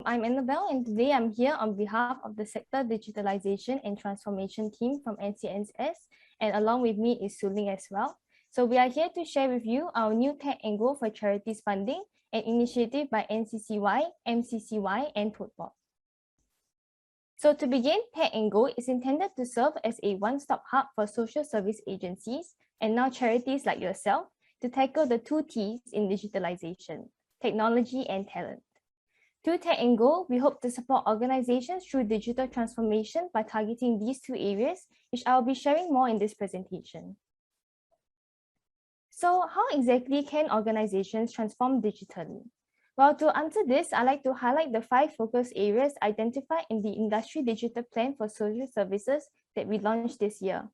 I'm Annabelle, and today I'm here on behalf of the Sector Digitalization and Transformation team from NCNS, and along with me is Suling as well. So we are here to share with you our new Tech and Go for Charities funding, an initiative by NCCY, MCCY, and Football. So to begin, Tech and Go is intended to serve as a one-stop hub for social service agencies and now charities like yourself to tackle the two T's in digitalization, technology and talent. Through Tech and Go, we hope to support organizations through digital transformation by targeting these two areas, which I'll be sharing more in this presentation. So how exactly can organizations transform digitally? Well, to answer this, I'd like to highlight the 5 focus areas identified in the Industry Digital Plan for Social Services that we launched this year.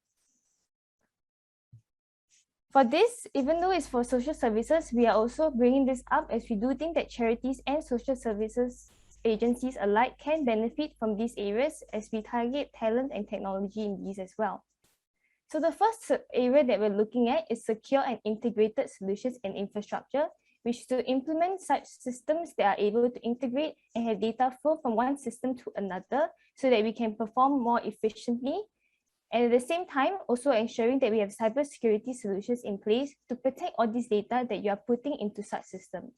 For this, even though it's for social services, we are also bringing this up as we do think that charities and social services agencies alike can benefit from these areas as we target talent and technology in these as well. So the first area that we're looking at is secure and integrated solutions and infrastructure, which is to implement such systems that are able to integrate and have data flow from one system to another so that we can perform more efficiently. And at the same time, also ensuring that we have cybersecurity solutions in place to protect all this data that you are putting into such systems.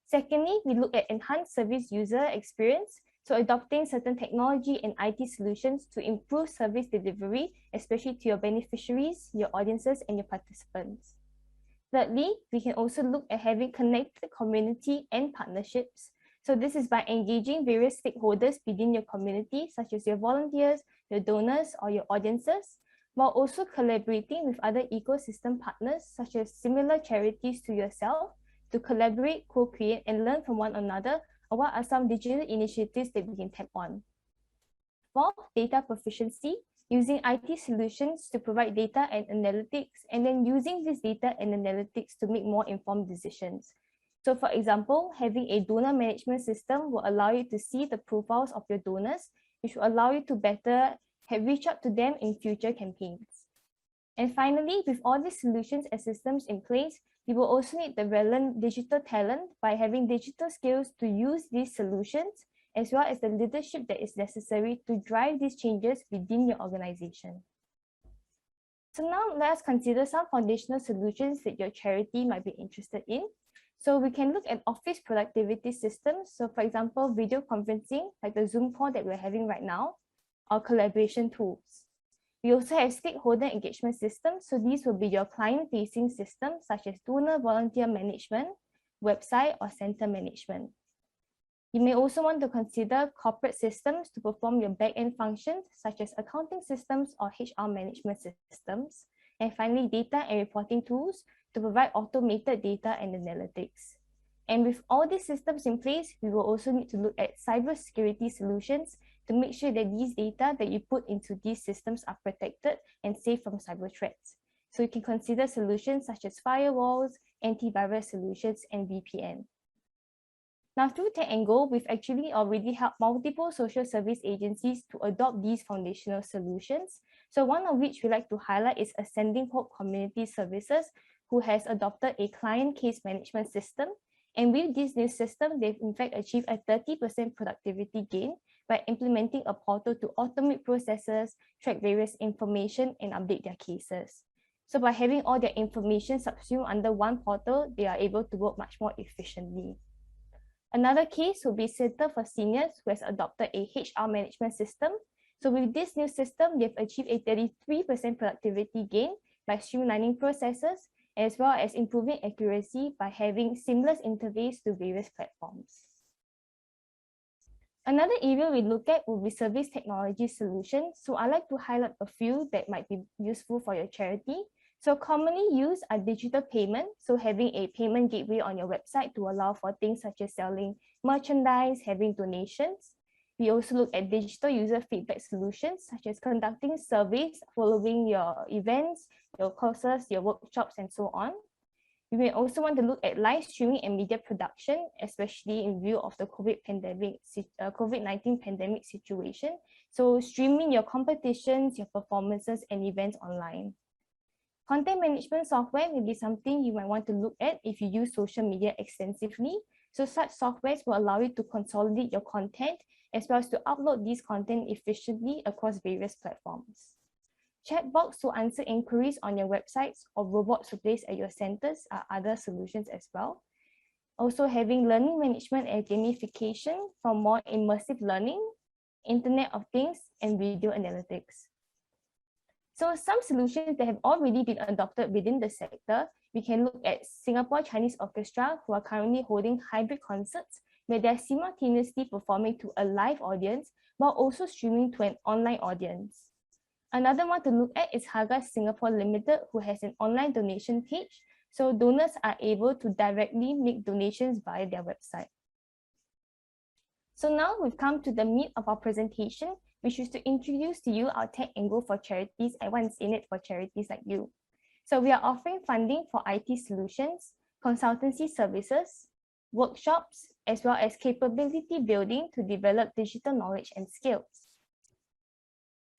Secondly, we look at enhanced service user experience, so adopting certain technology and IT solutions to improve service delivery, especially to your beneficiaries, your audiences, and your participants. Thirdly, we can also look at having connected community and partnerships. So this is by engaging various stakeholders within your community, such as your volunteers, your donors, or your audiences, while also collaborating with other ecosystem partners, such as similar charities to yourself, to collaborate, co-create, and learn from one another on what are some digital initiatives that we can tap on. Fourth, data proficiency, using IT solutions to provide data and analytics, and then using this data and analytics to make more informed decisions. So for example, having a donor management system will allow you to see the profiles of your donors, which will allow you to better reach out to them in future campaigns. And finally, with all these solutions and systems in place, you will also need the relevant digital talent by having digital skills to use these solutions, as well as the leadership that is necessary to drive these changes within your organization. So now let's consider some foundational solutions that your charity might be interested in. So we can look at office productivity systems. So for example, video conferencing, like the Zoom call that we're having right now, or collaboration tools. We also have stakeholder engagement systems. So these will be your client-facing systems, such as donor volunteer management, website, or center management. You may also want to consider corporate systems to perform your back-end functions, such as accounting systems or HR management systems. And finally, data and reporting tools to provide automated data and analytics. And with all these systems in place, we will also need to look at cybersecurity solutions to make sure that these data that you put into these systems are protected and safe from cyber threats. So you can consider solutions such as firewalls, antivirus solutions, and VPN. Now, through Tech and Go, we've actually already helped multiple social service agencies to adopt these foundational solutions. So one of which we like to highlight is Ascending Hope Community Services, who has adopted a client case management system. And with this new system, they've in fact achieved a 30% productivity gain by implementing a portal to automate processes, track various information, and update their cases. So by having all their information subsumed under one portal, they are able to work much more efficiently. Another case will be Center for Seniors, who has adopted a HR management system. So with this new system, they've achieved a 33% productivity gain by streamlining processes, as well as improving accuracy by having seamless interface to various platforms. Another area we look at will be service technology solutions. So I'd like to highlight a few that might be useful for your charity. So commonly used are digital payment, so having a payment gateway on your website to allow for things such as selling merchandise, having donations. We also look at digital user feedback solutions, such as conducting surveys following your events, your courses, your workshops, and so on. You may also want to look at live streaming and media production, especially in view of the COVID-19 pandemic situation. So streaming your competitions, your performances, and events online. Content management software may be something you might want to look at if you use social media extensively. So such softwares will allow you to consolidate your content as well as to upload these content efficiently across various platforms. Chatbots to answer inquiries on your websites or robots to place at your centers are other solutions as well. Also having learning management and gamification for more immersive learning, Internet of Things, and video analytics. So some solutions that have already been adopted within the sector, we can look at Singapore Chinese Orchestra, who are currently holding hybrid concerts where they're simultaneously performing to a live audience while also streaming to an online audience. Another one to look at is Haga Singapore Limited, who has an online donation page, so donors are able to directly make donations via their website. So now we've come to the meat of our presentation, which is to introduce to you our tech angle for charities and what's in it for charities like you. So we are offering funding for IT solutions, consultancy services, workshops, as well as capability building to develop digital knowledge and skills.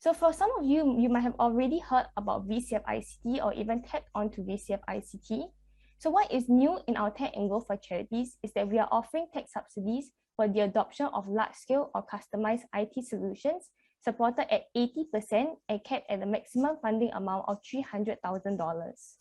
So for some of you, you might have already heard about VCF ICT or even tapped onto VCF ICT. So what is new in our tech angle for charities is that we are offering tech subsidies for the adoption of large-scale or customized IT solutions supported at 80% and capped at the maximum funding amount of $300,000.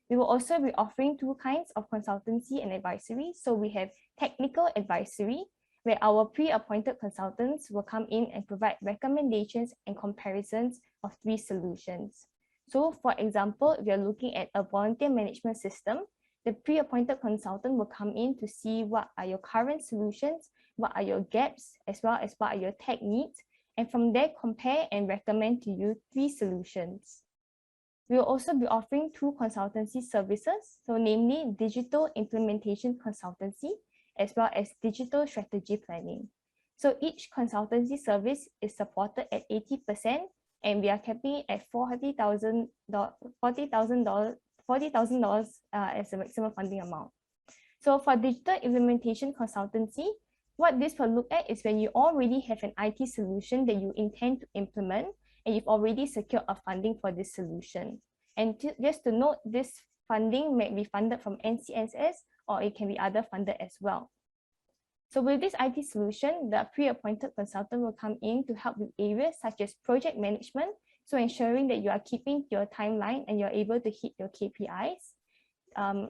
We will also be offering two kinds of consultancy and advisory. So we have technical advisory, where our pre-appointed consultants will come in and provide recommendations and comparisons of 3 solutions. So for example, if you're looking at a volunteer management system, the pre-appointed consultant will come in to see what are your current solutions, what are your gaps, as well as what are your tech needs, and from there compare and recommend to you 3 solutions. We will also be offering 2 consultancy services, so namely digital implementation consultancy, as well as digital strategy planning. So each consultancy service is supported at 80%, and we are capping at $40,000 as a maximum funding amount. So for digital implementation consultancy, what this will look at is when you already have an IT solution that you intend to implement, and you've already secured a funding for this solution. And just to note, this funding may be funded from NCSS, or it can be other funded as well. So with this IT solution, the pre-appointed consultant will come in to help with areas such as project management, so ensuring that you are keeping your timeline and you're able to hit your KPIs.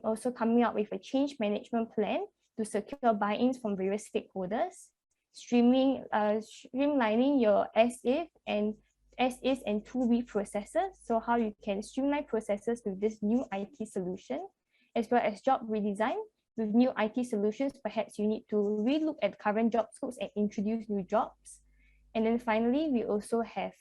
Also coming up with a change management plan to secure buy-ins from various stakeholders, streamlining your as-is and to-be processes, so how you can streamline processes with this new IT solution, as well as job redesign. With new IT solutions, perhaps you need to relook at current job scopes and introduce new jobs. And then finally, we also have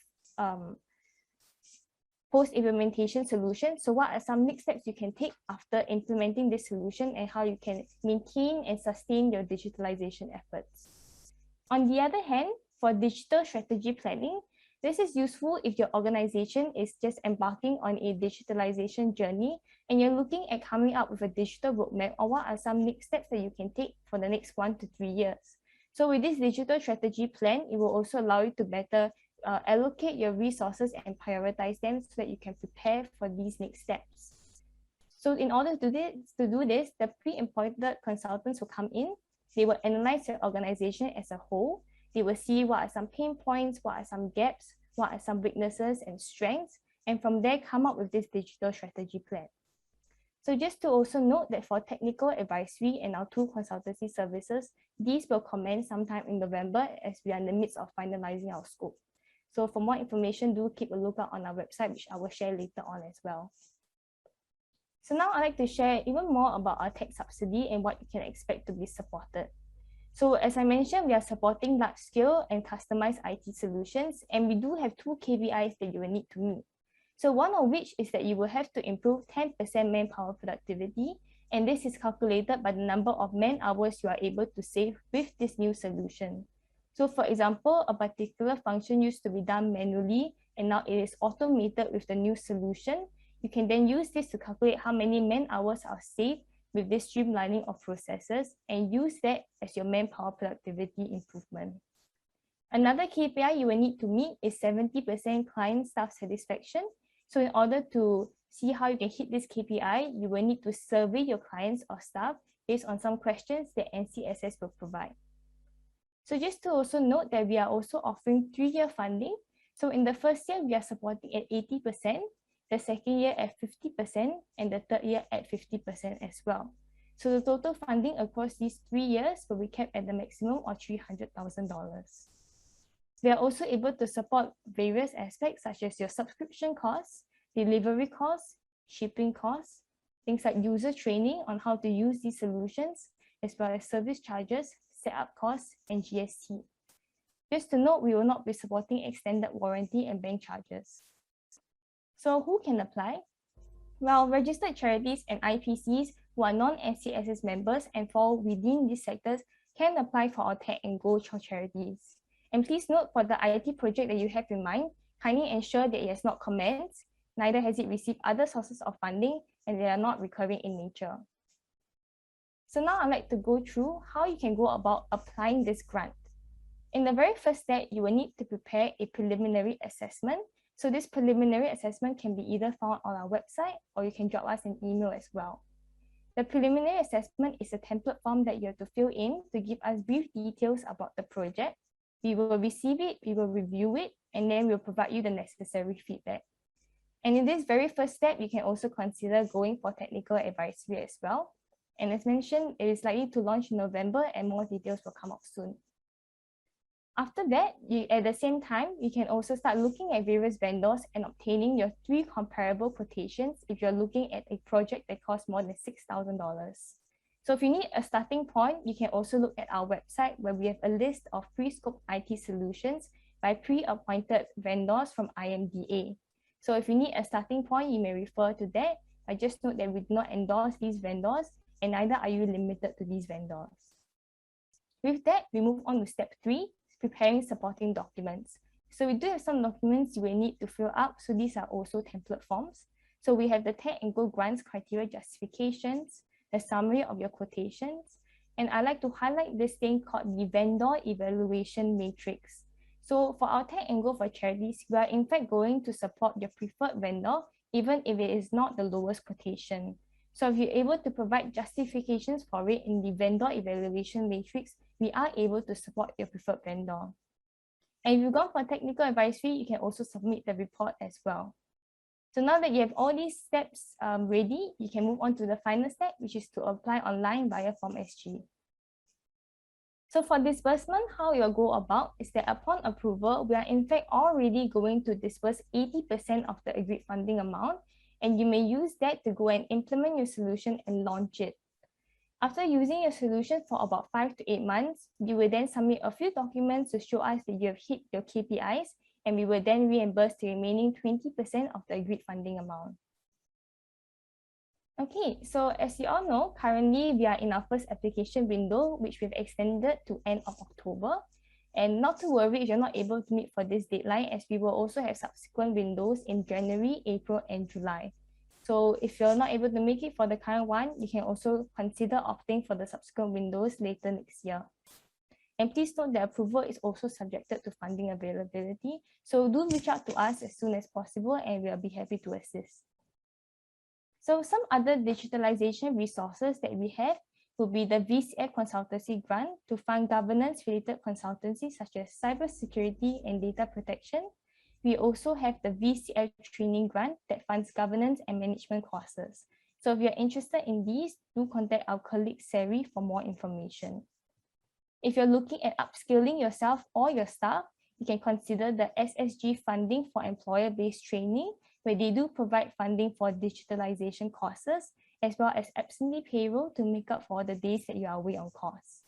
post-implementation solutions. So what are some next steps you can take after implementing this solution and how you can maintain and sustain your digitalization efforts. On the other hand, for digital strategy planning, this is useful if your organization is just embarking on a digitalization journey and you're looking at coming up with a digital roadmap, or what are some next steps that you can take for the next 1 to 3 years. So with this digital strategy plan, it will also allow you to better allocate your resources and prioritize them so that you can prepare for these next steps. So in order to do this, the pre-appointed consultants will come in, they will analyze your organization as a whole, they will see what are some pain points, what are some gaps, what are some weaknesses and strengths, and from there come up with this digital strategy plan. So just to also note that for technical advisory and our 2 consultancy services, these will commence sometime in November as we are in the midst of finalizing our scope. So for more information, do keep a lookout on our website, which I will share later on as well. So now I'd like to share even more about our tech subsidy and what you can expect to be supported. So as I mentioned, we are supporting large-scale and customized IT solutions, and we do have 2 KPIs that you will need to meet. So one of which is that you will have to improve 10% manpower productivity, and this is calculated by the number of man hours you are able to save with this new solution. So for example, a particular function used to be done manually, and now it is automated with the new solution. You can then use this to calculate how many man hours are saved with this streamlining of processes and use that as your manpower productivity improvement. Another KPI you will need to meet is 70% client staff satisfaction. So in order to see how you can hit this KPI, you will need to survey your clients or staff based on some questions that NCSS will provide. So just to also note that we are also offering 3-year funding. So in the first year, we are supporting at 80%, the second year at 50%, and the third year at 50% as well. So the total funding across these 3 years will be kept at the maximum of $300,000. We are also able to support various aspects such as your subscription costs, delivery costs, shipping costs, things like user training on how to use these solutions, as well as service charges, setup costs, and GST. Just to note, we will not be supporting extended warranty and bank charges. So who can apply? Well, registered charities and IPCs who are non-NCSS members and fall within these sectors can apply for our Tech and Go charities. And please note, for the IT project that you have in mind, kindly ensure that it has not commenced, neither has it received other sources of funding, and they are not recurring in nature. So now I'd like to go through how you can go about applying this grant. In the very first step, you will need to prepare a preliminary assessment. So this preliminary assessment can be either found on our website or you can drop us an email as well. The preliminary assessment is a template form that you have to fill in to give us brief details about the project. We will receive it, we will review it, and then we'll provide you the necessary feedback. And in this very first step, you can also consider going for technical advisory as well. And as mentioned, it is likely to launch in November and more details will come up soon. After that, at the same time, you can also start looking at various vendors and obtaining your 3 comparable quotations if you're looking at a project that costs more than $6,000. So if you need a starting point, you can also look at our website where we have a list of pre-scoped IT solutions by pre-appointed vendors from IMDA. So if you need a starting point, you may refer to that. I just note that we do not endorse these vendors and neither are you limited to these vendors. With that, we move on to step 3, preparing supporting documents. So we do have some documents you will need to fill up. So these are also template forms. So we have the Tech and Go grants criteria justifications, the summary of your quotations, and I like to highlight this thing called the vendor evaluation matrix. So for our Tech and Go for charities, we are in fact going to support your preferred vendor, even if it is not the lowest quotation. So if you're able to provide justifications for it in the vendor evaluation matrix, we are able to support your preferred vendor. And if you've gone for technical advisory, you can also submit the report as well. So now that you have all these steps ready, you can move on to the final step, which is to apply online via Form SG. So for disbursement, how you'll go about is that upon approval, we are in fact already going to disburse 80% of the agreed funding amount, and you may use that to go and implement your solution and launch it. After using your solution for about 5 to 8 months, you will then submit a few documents to show us that you have hit your KPIs, and we will then reimburse the remaining 20% of the agreed funding amount. Okay, so as you all know, currently we are in our first application window, which we've extended to end of October. And not to worry if you're not able to meet for this deadline, as we will also have subsequent windows in January, April, and July. So if you're not able to make it for the current one, you can also consider opting for the subsequent windows later next year. And please note that approval is also subjected to funding availability. So do reach out to us as soon as possible and we'll be happy to assist. So some other digitalization resources that we have would be the VCF Consultancy grant to fund governance-related consultancies such as cybersecurity and data protection. We also have the VCF training grant that funds governance and management courses. So if you're interested in these, do contact our colleague Sari for more information. If you're looking at upskilling yourself or your staff, you can consider the SSG funding for employer-based training, where they do provide funding for digitalization courses, as well as absentee payroll to make up for the days that you are away on course.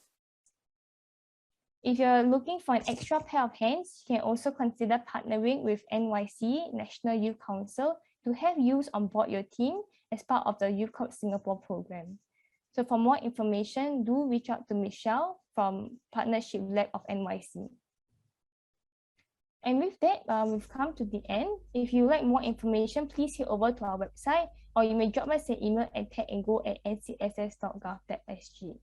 If you're looking for an extra pair of hands, you can also consider partnering with NYC, National Youth Council, to have youth on board your team as part of the Youth Corps Singapore program. So for more information, do reach out to Michelle from Partnership Lab of NYC. And with that, we've come to the end. If you like more information, please head over to our website, or you may drop us an email at techandgo@ncss.gov.sg.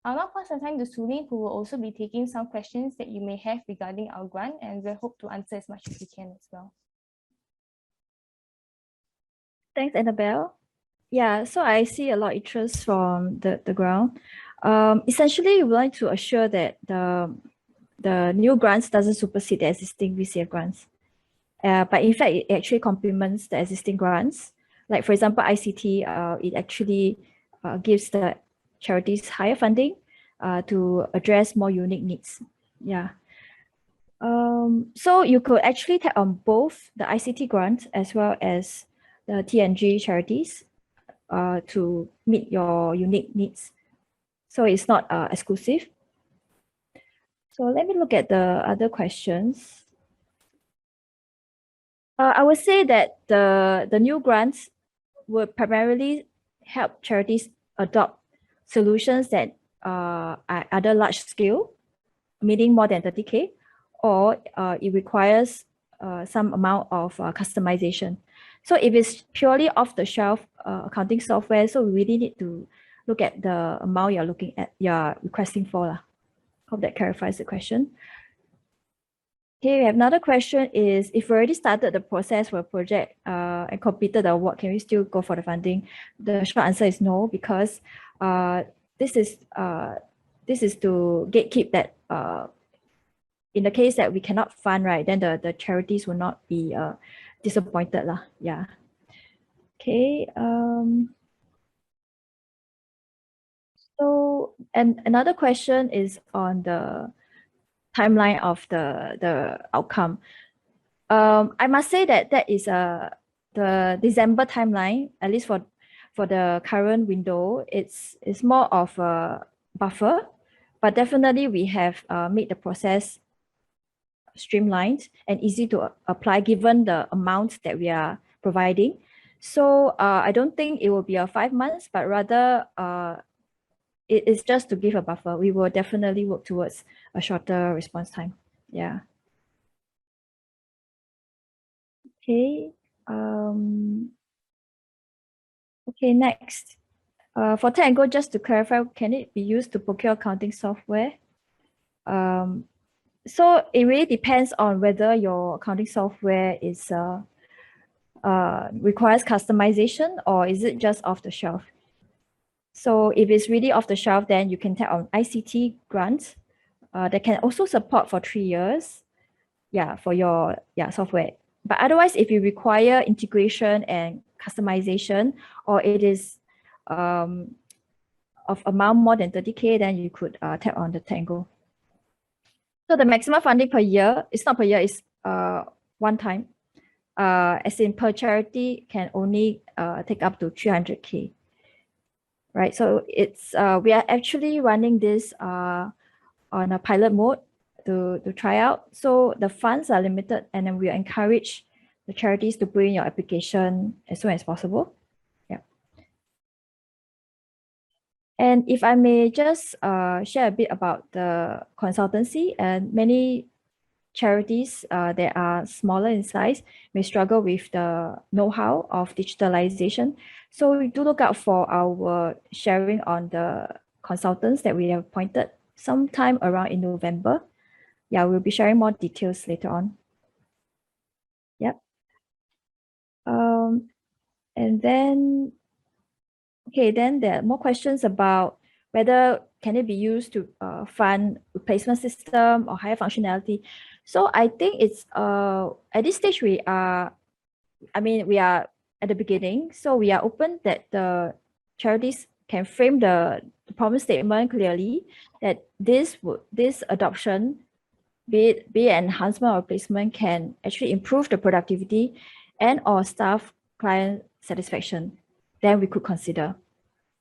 I'll now pass the time to Sulin, who will also be taking some questions that you may have regarding our grant, and we'll hope to answer as much as we can as well. Thanks, Annabelle. Yeah, so I see a lot of interest from the ground. Essentially, we like to assure that the new grants doesn't supersede the existing VCF grants. But in fact, it actually complements the existing grants. Like for example, ICT, it actually gives the charities higher funding to address more unique needs. Yeah. So you could actually tap on both the ICT grant as well as the TNG charities to meet your unique needs. So it's not exclusive. So let me look at the other questions. I would say that the new grants would primarily help charities adopt solutions that are either large scale, meaning more than 30K, or it requires some amount of customization. So if it's purely off the shelf accounting software, so we really need to look at the amount you're requesting for. Hope that clarifies the question. Okay, we have another question is, if we already started the process for a project and completed the award, can we still go for the funding? The short answer is no, because this is to gatekeep that in the case that we cannot fund, right, then the charities will not be disappointed lah. Yeah. Okay. So, and another question is on the timeline of the outcome. I must say that is the December timeline, at least for the current window. It's more of a buffer, but definitely we have made the process streamlined and easy to apply given the amount that we are providing. So I don't think it will be a 5 months, but rather it is just to give a buffer. We will definitely work towards a shorter response time. Yeah. Okay. Okay, next. For Tango, just to clarify, can it be used to procure accounting software? So it really depends on whether your accounting software is requires customization or is it just off the shelf. So if it's really off the shelf, then you can tap on ICT grants that can also support for 3 years. Yeah, for your software. But otherwise, if you require integration and customization, or it is of amount more than 30K, then you could tap on the Tango. So the maximum funding per year, it's not per year, it's one time. As in per charity can only take up to 300K. Right, so it's we are actually running this on a pilot mode to try out. So the funds are limited, and then we encourage the charities to bring your application as soon as possible. Yeah. And if I may just share a bit about the consultancy, and many charities that are smaller in size may struggle with the know-how of digitalization. So we do look out for our sharing on the consultants that we have appointed sometime around in November. Yeah, we'll be sharing more details later on. Yep. And then, okay, then there are more questions about whether can it be used to fund replacement system or higher functionality. So I think it's at this stage we are at the beginning, so we are open that the charities can frame the problem statement clearly that this adoption, be it enhancement or replacement, can actually improve the productivity and or staff client satisfaction. Then we could consider,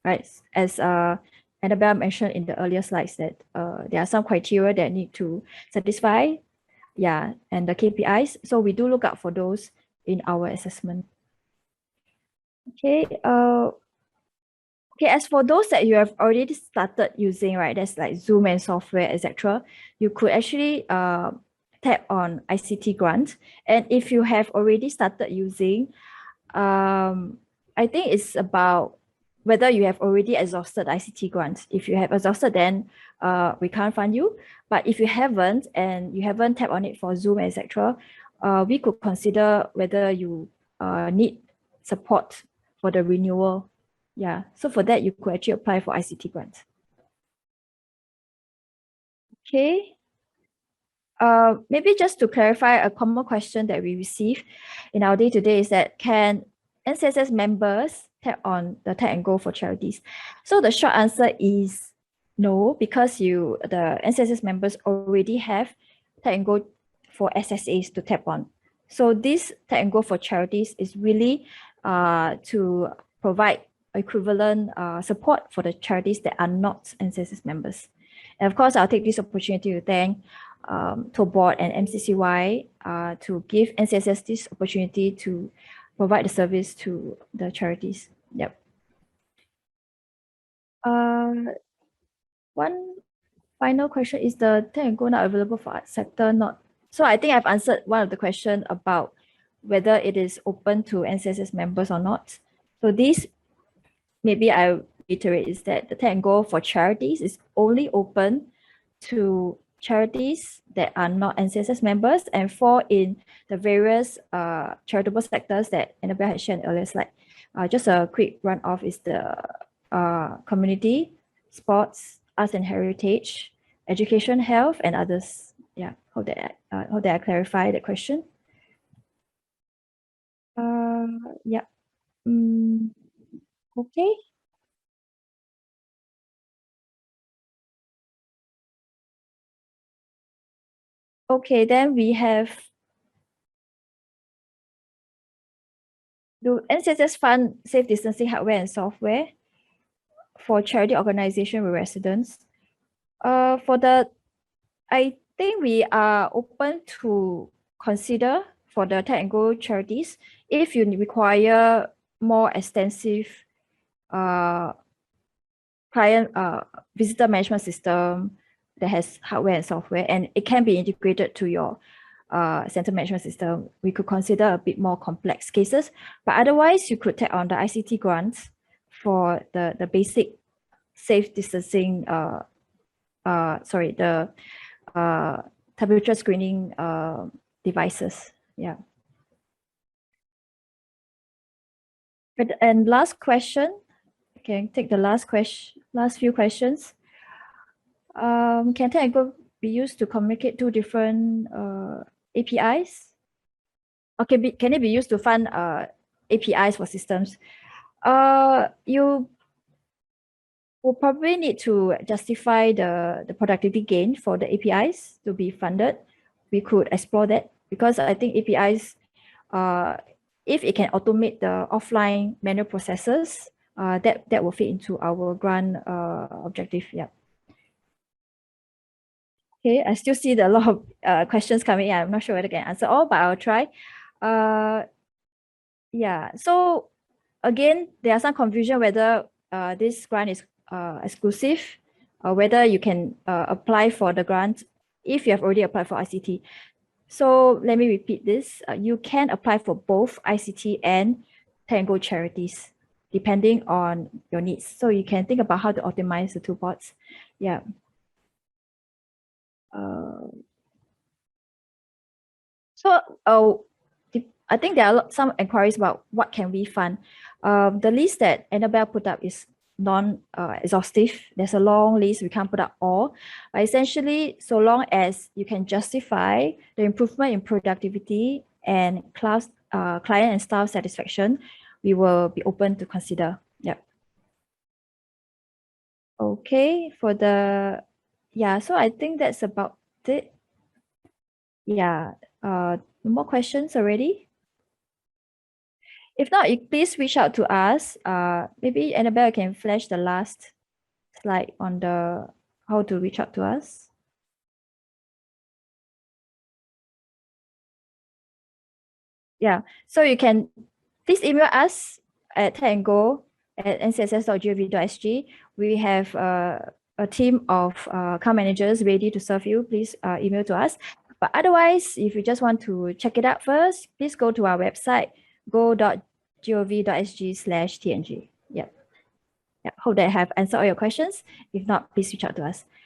right? As Annabelle mentioned in the earlier slides that there are some criteria that need to satisfy, yeah, and the KPIs. So we do look out for those in our assessment. Okay, okay, as for those that you have already started using, right, that's like Zoom and software, etc., you could actually tap on ICT grant. And if you have already started using, I think it's about whether you have already exhausted ICT grants. If you have exhausted, then we can't fund you. But if you haven't and you haven't tapped on it for Zoom, etc., we could consider whether you need support for the renewal Yeah, so for that, you could actually apply for ICT grants. Okay. Maybe just to clarify, a common question that we receive in our day-to-day is that can NCSS members tap on the tap and go for charities? So the short answer is no, because the NCSS members already have tap and go for SSAs to tap on. So this tap and go for charities is really to provide equivalent support for the charities that are not NCSS members. And of course, I'll take this opportunity to thank to board and MCCY to give NCSS this opportunity to provide the service to the charities. Yep. One final question, is the tap and go not available for art sector? Not. So I think I've answered one of the question about whether it is open to NCSS members or not. So this, maybe I reiterate, is that the tap and go for charities is only open to charities that are not NCSS members and fall in the various charitable sectors that Annabelle had shared earlier slide. Just a quick run off is the community, sports, arts and heritage, education, health, and others. Yeah, hope that I clarify the question. Yeah. Okay. Okay, then we have, do NCSS fund safe distancing hardware and software for charity organization with residents? I think we are open to consider for the tap and go charities if you require more extensive client visitor management system that has hardware and software, and it can be integrated to your center management system. We could consider a bit more complex cases, but otherwise you could take on the ICT grants for the basic safe distancing the temperature screening devices. Yeah. And last question, okay, take the last few questions. Can tap and go be used to communicate two different APIs? Okay, can it be used to fund APIs for systems? You will probably need to justify the productivity gain for the APIs to be funded. We could explore that because I think APIs, if it can automate the offline manual processes, that will fit into our grant objective. Yeah. Okay, I still see a lot of questions coming in. I'm not sure whether I can answer all, but I'll try. Yeah, so again, there are some confusion whether this grant is exclusive or whether you can apply for the grant if you have already applied for ICT. So let me repeat this. You can apply for both ICT and tap and go charities depending on your needs. So you can think about how to optimize the two pots. Yeah. So I think there are some inquiries about what can we fund. The list that Annabelle put up is non-exhaustive. There's a long list. We can't put up all. But essentially, so long as you can justify the improvement in productivity and client and staff satisfaction, we will be open to consider. Yep. Okay, so I think that's about it. Yeah, no more questions already? If not, please reach out to us. Maybe Annabelle can flash the last slide on the how to reach out to us. Yeah, so you can please email us at tango@ncss.gov.sg. We have a team of account managers ready to serve you. Please email to us. But otherwise, if you just want to check it out first, please go to our website, go.gov.sg/tng. Yeah. Hope that I have answered all your questions. If not, please reach out to us.